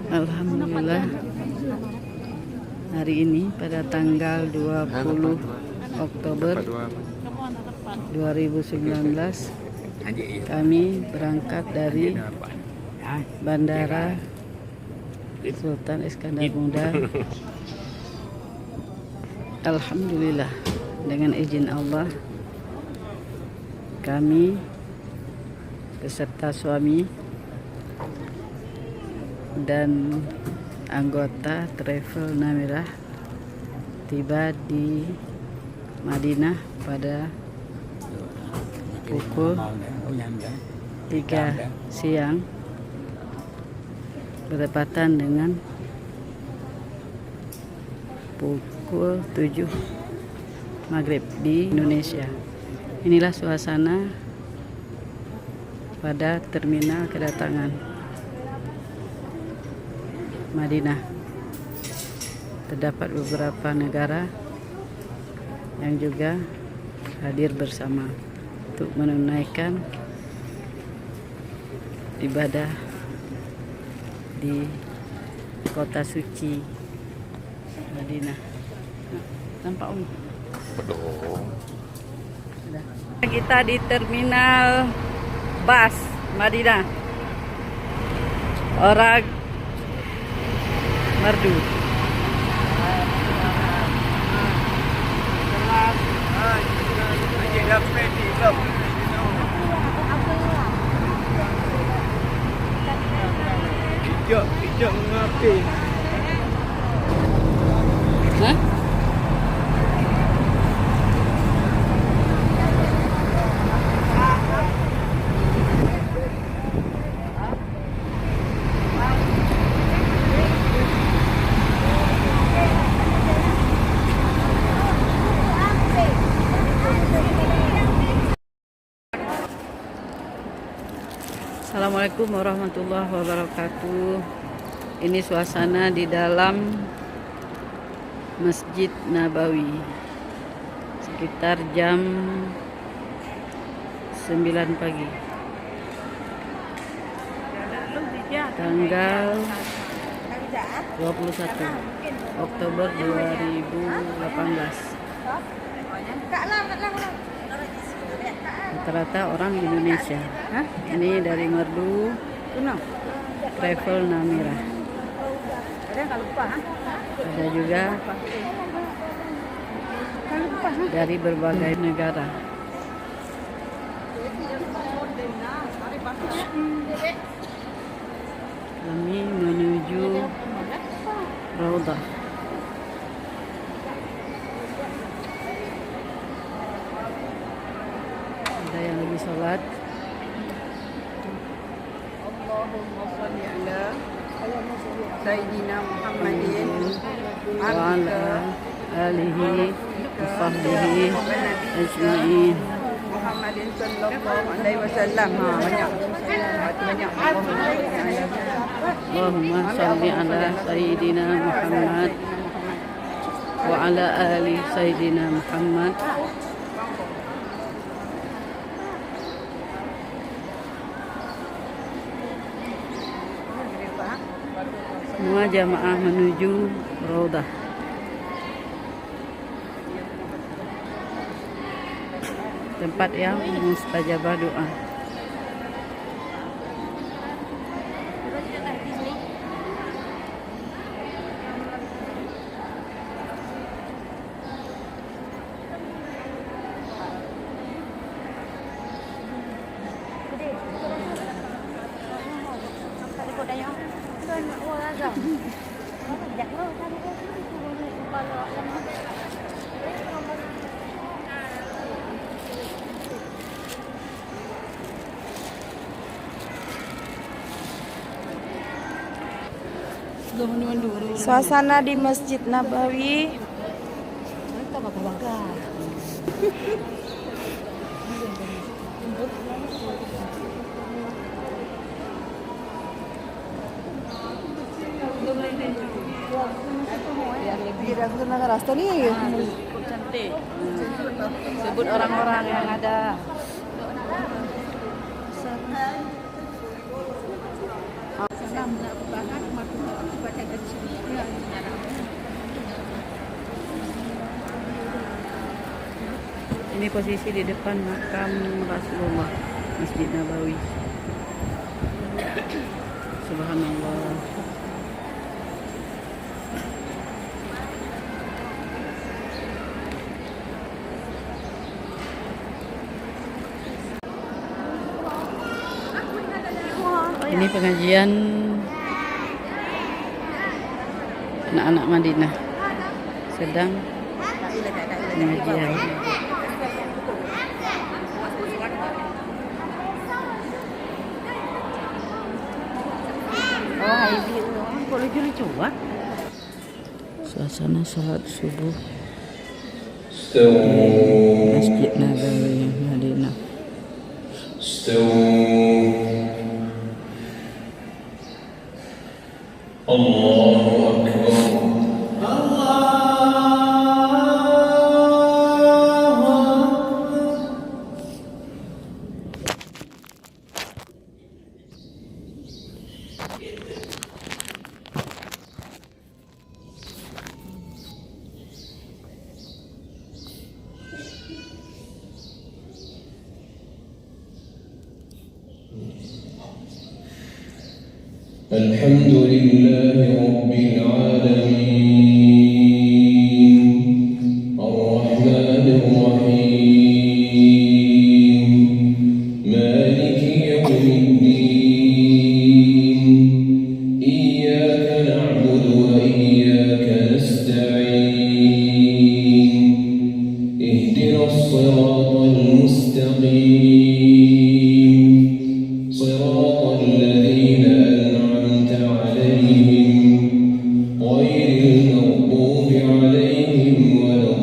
Alhamdulillah, hari ini pada tanggal 20 Oktober 2019 kami berangkat dari Bandara Sultan Iskandar Muda. Alhamdulillah, dengan izin Allah kami beserta suami dan anggota travel Namirah tiba di Madinah pada pukul 3 siang bertepatan dengan pukul 7 maghrib di Indonesia. Inilah suasana pada terminal kedatangan Madinah. Terdapat beberapa negara yang juga hadir bersama untuk menunaikan ibadah di kota suci Madinah. Nampak kita di terminal bus Madinah. Orang merdu. Tidak mengapi. Hah? Assalamualaikum warahmatullahi wabarakatuh. Ini suasana di dalam Masjid Nabawi sekitar jam 9 pagi tanggal 21 Oktober 2018. Rata-rata orang Indonesia. Ini dari Merdu Travel Namirah. Ada juga dari berbagai negara. Kami menuju Raudah. Ada yang lagi sholat. Allahumma sholli ala Sayyidina Muhammadin wa ala alihi wa sahbihi ajma'in. Muhammadin sallallahu alaihi wasallam. Banyak Allahumma sholli ala Sayyidina Muhammad wa ala ali Sayyidina Muhammad. Semua jamaah menuju Raudah. Tempat yang mustajabah doa. Suasana di Masjid Nabawi. Rasta nih. Cantik. Sebut orang-orang yang ada. Ini posisi di depan makam Rasulullah, Masjid Nabawi. Subhanallah. Ini pengajian anak-anak Madinah sedang pengajian. Suasana sholat subuh di Masjid Nabawi Madinah. Allahu Akbar. الحمد لله رب العالمين الرحمن الرحيم مالك يوم الدين إياك نعبد وإياك نستعين اهدنا الصراط المستقيم صراط الذين أنعمت عليهم غير المغضوب عليهم ولا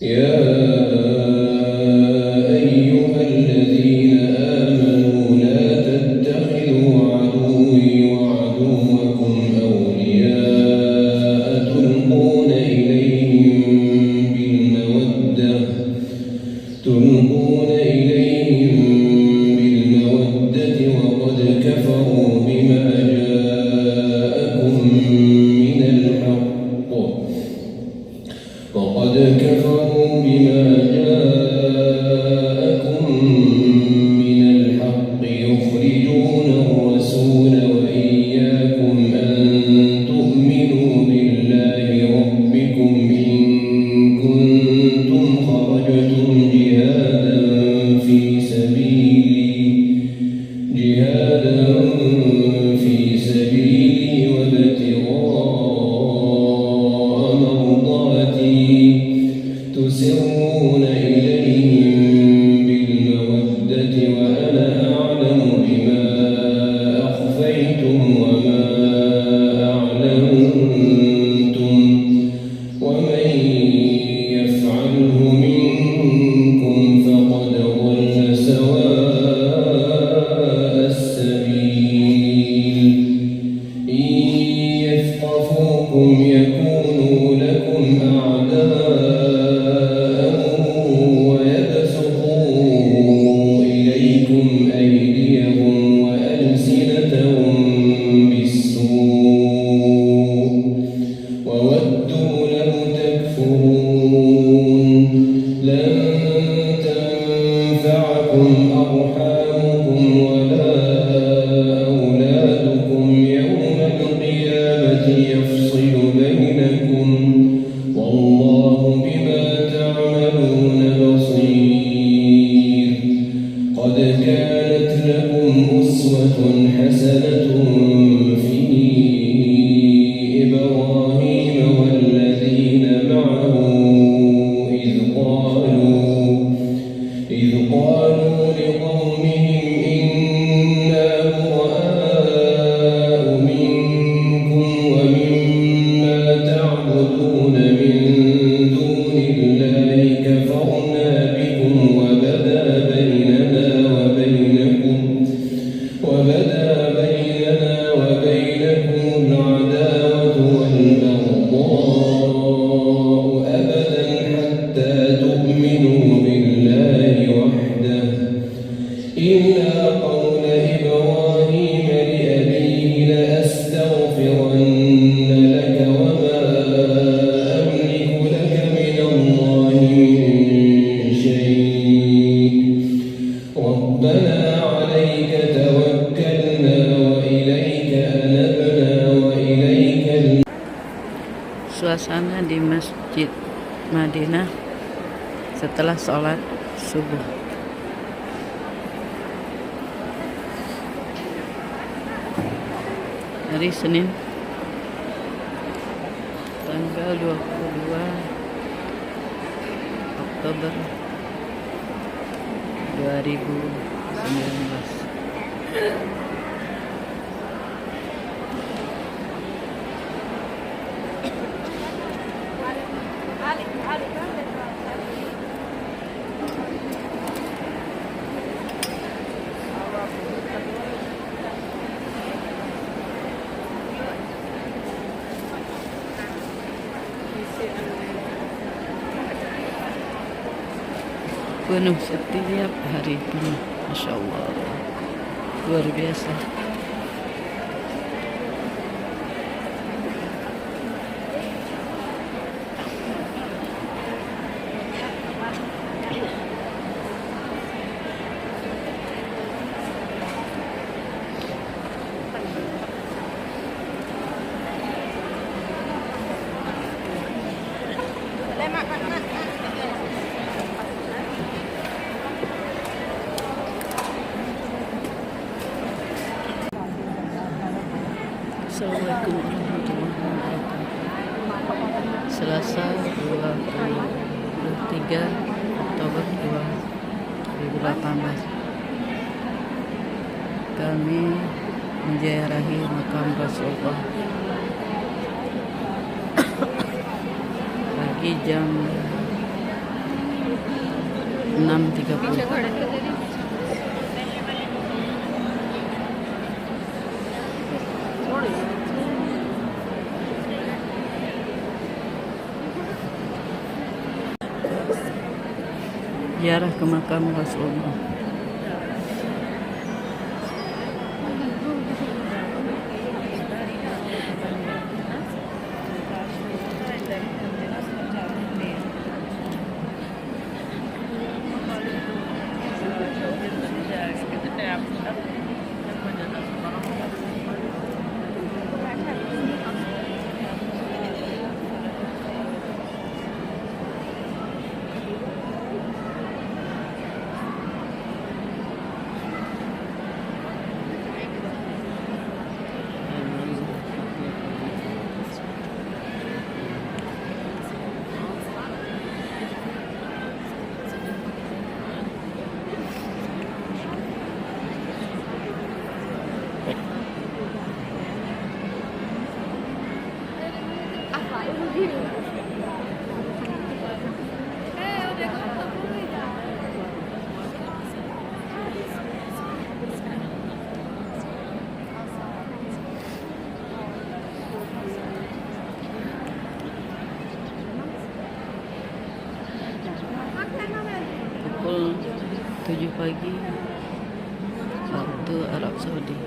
يا أيها الذين آمنوا لا تتخذوا عدوي وعدوكم أولياء تلقون إليهم بالمودة وقد كفروا بما جاءكم من الحق يخرجون الرسول وإياكم أن تؤمنوا بالله ربكم إن كنتم خرجتم جهادا في سبيلي وابتغاء مرضاتي تسرون إليهم بالمودة وأنا أعلم بما أخفيتم وما أعلنتم ومن يفعله منكم فقد ضل سواء السبيل إن يثقفوكم يكونوا لكم أعداء ويبسطوا إليكم أيديهم وألسنتهم بالسوء وودوا لو تكفرون لن تنفعكم أرحامكم ولا أولادكم يوم القيامة يفصل بينكم والله بما تعملون بصير قد كانت لكم أسوة حسنة في إبراهيم والذين معه إذ قالوا لقومهم إنا براء suasana di Masjid Madinah setelah sholat subuh. Hari Senin tanggal 22 Oktober 2019. Penuh setiap hari, penuh, Masya Allah, luar biasa. Assalamualaikum warahmatullahi wabarakatuh. Selasa 23 Oktober 2018. Kami menziarahi makam Rasulullah pagi jam 6.30. Ziarah ke makam Rasulullah. Pukul 7 pagi waktu Arab Saudi.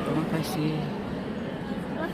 Terima kasih.